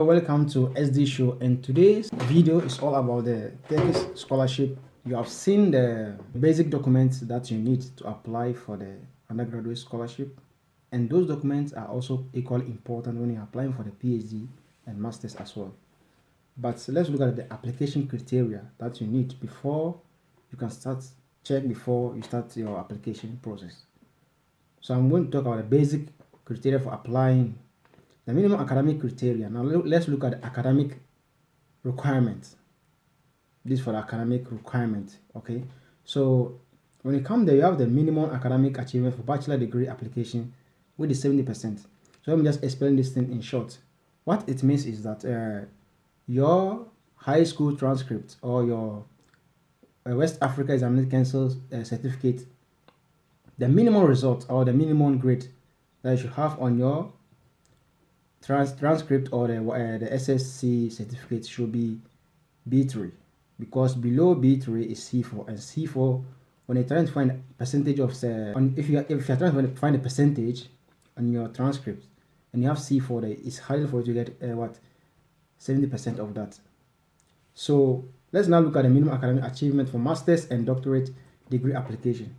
Welcome to SD Show, and today's video is all about the Turkish scholarship. You have seen the basic documents that you need to apply for the undergraduate scholarship, and those documents are also equally important when you're applying for the PhD and masters as well. But let's look at the application criteria that you need before you can before you start your application process. So I'm going to talk about the basic criteria for applying. The minimum academic criteria. Now let's look at the academic requirements. This for the academic requirement. Okay. So when it comes there, you have the minimum academic achievement for bachelor degree application with the 70%. So let me just explain this thing in short. What it means is that your high school transcript or your West Africa Examination Council certificate, the minimum result or the minimum grade that you should have on your transcript or the SSC certificate should be B3, because below B3 is C4, and C4, when you're trying to find a percentage of if you're trying to find a percentage on your transcript and you have C4 there, it's harder for you to get 70% of that. So let's now look at the minimum academic achievement for master's and doctorate degree application.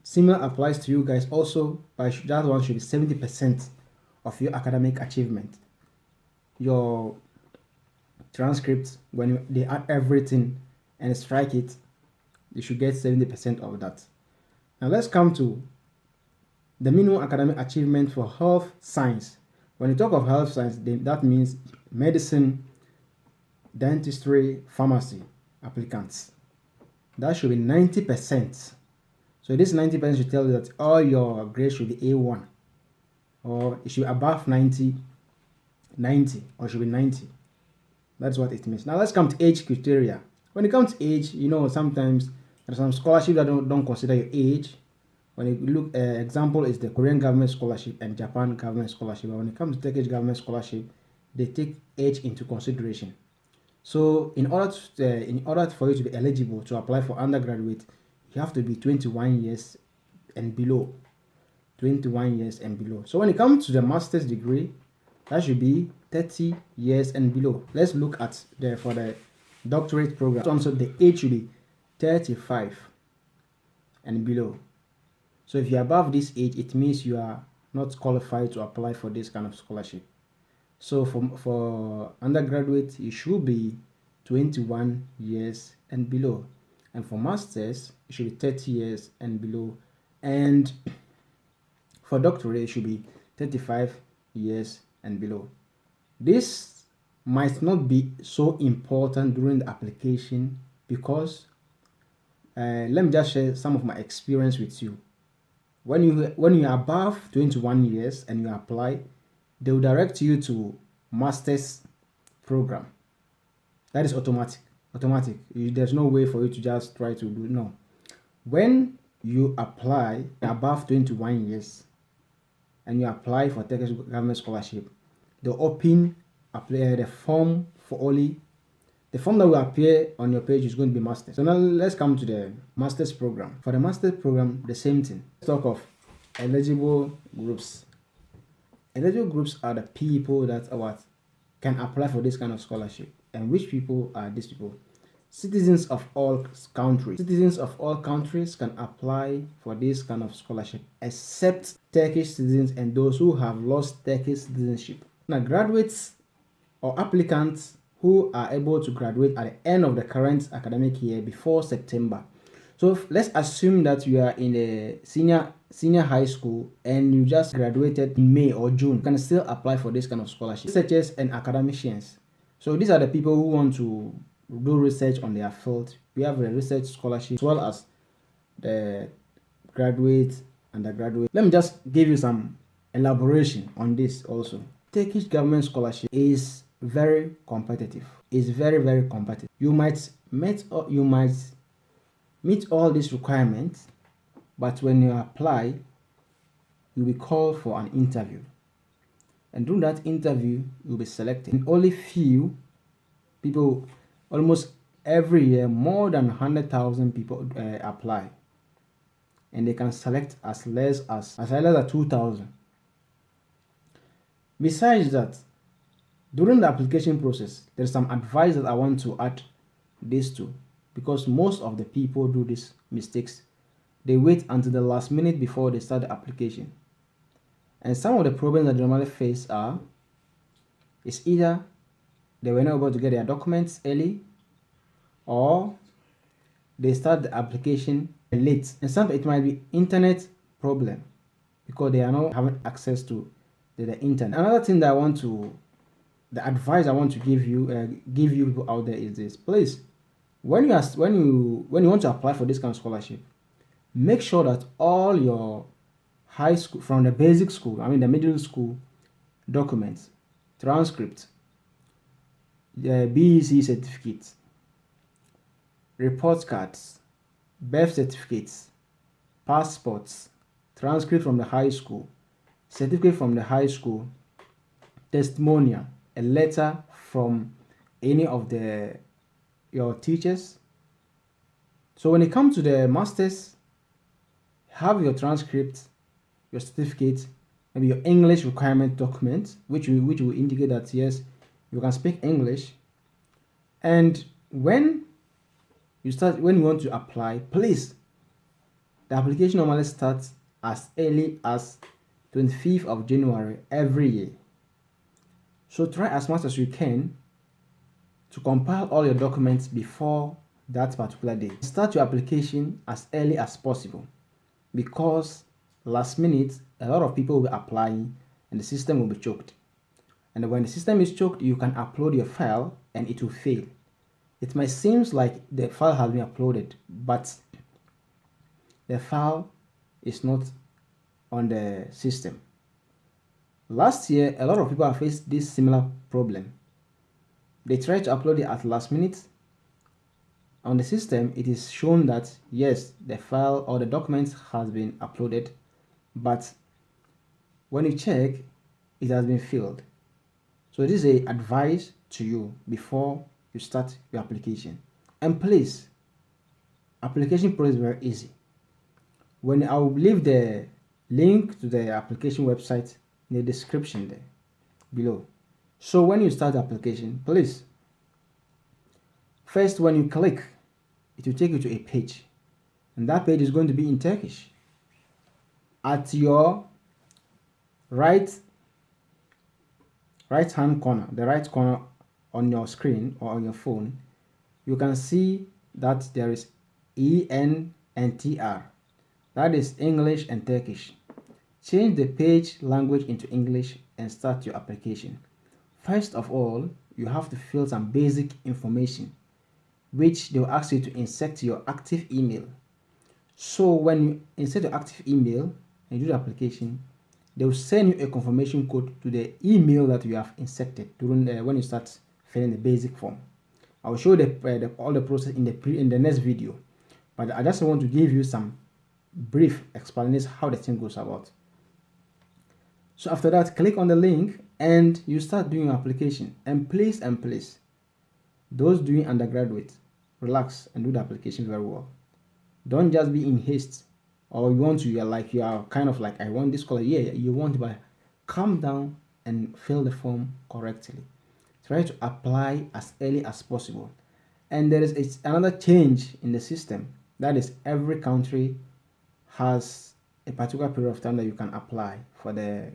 Similar applies to you guys also, but that one should be 70% of your academic achievement. Your transcripts, when they add everything and strike it, you should get 70% of that. Now let's come to the minimum academic achievement for health science. When you talk of health science, that means medicine, dentistry, pharmacy applicants. That should be 90%. So this 90% should tell you that all your grades should be A1, or it should be above 90, or it should be 90. That's what it means. Now let's come to age criteria. When it comes to age, sometimes there's some scholarships that don't consider your age. When you look, example is the Korean Government Scholarship and Japan Government Scholarship. But when it comes to Turkish Government Scholarship, they take age into consideration. So in order for you to be eligible to apply for undergraduate, you have to be 21 years and below. 21 years and below. So when it comes to the master's degree, that should be 30 years and below. Let's look at for the doctorate program. Also, the age should be 35 and below. So if you're above this age, it means you are not qualified to apply for this kind of scholarship. So for undergraduate, you should be 21 years and below. And for masters, it should be 30 years and below. And for doctorate, it should be 35 years and below. This might not be so important during the application because let me just share some of my experience with you. When you are above 21 years and you apply, they will direct you to master's program. That is automatic. There's no way for you to just try to do no. When you apply above 21 years and you apply for Turkish Government Scholarship, they open the form for only the form that will appear on your page is going to be master. So now let's come to the master's program. For the master's program, the same thing. Let's talk of eligible groups. Eligible groups are the people that can apply for this kind of scholarship. And which people are these people? Citizens of all countries. Citizens of all countries can apply for this kind of scholarship, except Turkish citizens and those who have lost Turkish citizenship. Now, graduates or applicants who are able to graduate at the end of the current academic year before September. So let's assume that you are in a senior high school and you just graduated in May or June. You can still apply for this kind of scholarship. Researchers and academicians. So these are the people who want to do research on their field. We have a research scholarship as well as the graduate, undergraduate. Let me just give you some elaboration on this also. Turkish Government Scholarship is very competitive. It's very, very competitive. You might meet all these requirements, but when you apply, you'll be called for an interview. And during that interview, you'll be selected. And only few people, almost every year, more than 100,000 people apply. And they can select as less as 2,000. Besides that, During the application process, there's some advice that I want to add this to, because most of the people do these mistakes. They wait until the last minute before they start the application. And some of the problems that they normally face is either they were not able to get their documents early, or they start the application late. And some it might be internet problem because they are not having access to the internet. Another thing that the advice I want to give you people out there is this: please, when you want to apply for this kind of scholarship, make sure that all your high school, from the basic school, the middle school documents, transcript, the BEC certificates, report cards, birth certificates, passports, transcript from the high school, certificate from the high school, testimonial, a letter from any of your teachers. So when it comes to the masters, have your transcript, your certificate, maybe your English requirement document, which will indicate that yes, you can speak English. And when you want to apply, please, the application normally starts as early as 25th of January every year. So try as much as you can to compile all your documents before that particular day. Start your application as early as possible, because last minute a lot of people will be applying and the system will be choked. And when the system is choked, you can upload your file and it will fail. It might seem like the file has been uploaded, but the file is not on the system. Last year, a lot of people have faced this similar problem. They try to upload it at last minute. On the system, it is shown that yes, the file or the document has been uploaded, but when you check, it has been filled. So this is an advice to you before you start your application. And please, application process is very easy. I will leave the link to the application website in the description there below. So when you start the application, please, first when you click, it will take you to a page, and that page is going to be in Turkish. At your right hand corner, the right corner on your screen or on your phone, you can see that there is EN and TR. That is English and Turkish. Change the page language into English and start your application. First of all, you have to fill some basic information, which they will ask you to insert your active email. So when you insert your active email and do the application, they will send you a confirmation code to the email that you have inserted when you start filling the basic form. I will show all the process in the next video, but I just want to give you some brief explanation how the thing goes about. So after that, click on the link and you start doing your application. And please, those doing undergraduate, relax and do the application very well. Don't just be in haste, or you are kind of like, I want this color. Yeah, you want it, but calm down and fill the form correctly. Try to apply as early as possible. And there is another change in the system. That is, every country has a particular period of time that you can apply for the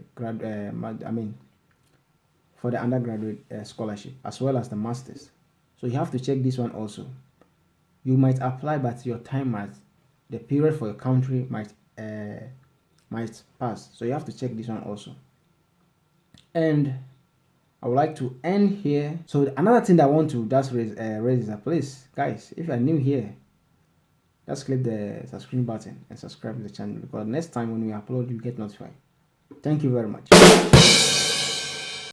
for the undergraduate scholarship as well as the masters. So you have to check this one also. You might apply, but your time the period for your country might pass. So you have to check this one also. And I would like to end here. So another thing that I want to just raise is that, please, guys, if you are new here, just click the subscribe button and subscribe to the channel, because next time when we upload, you get notified. Thank you very much.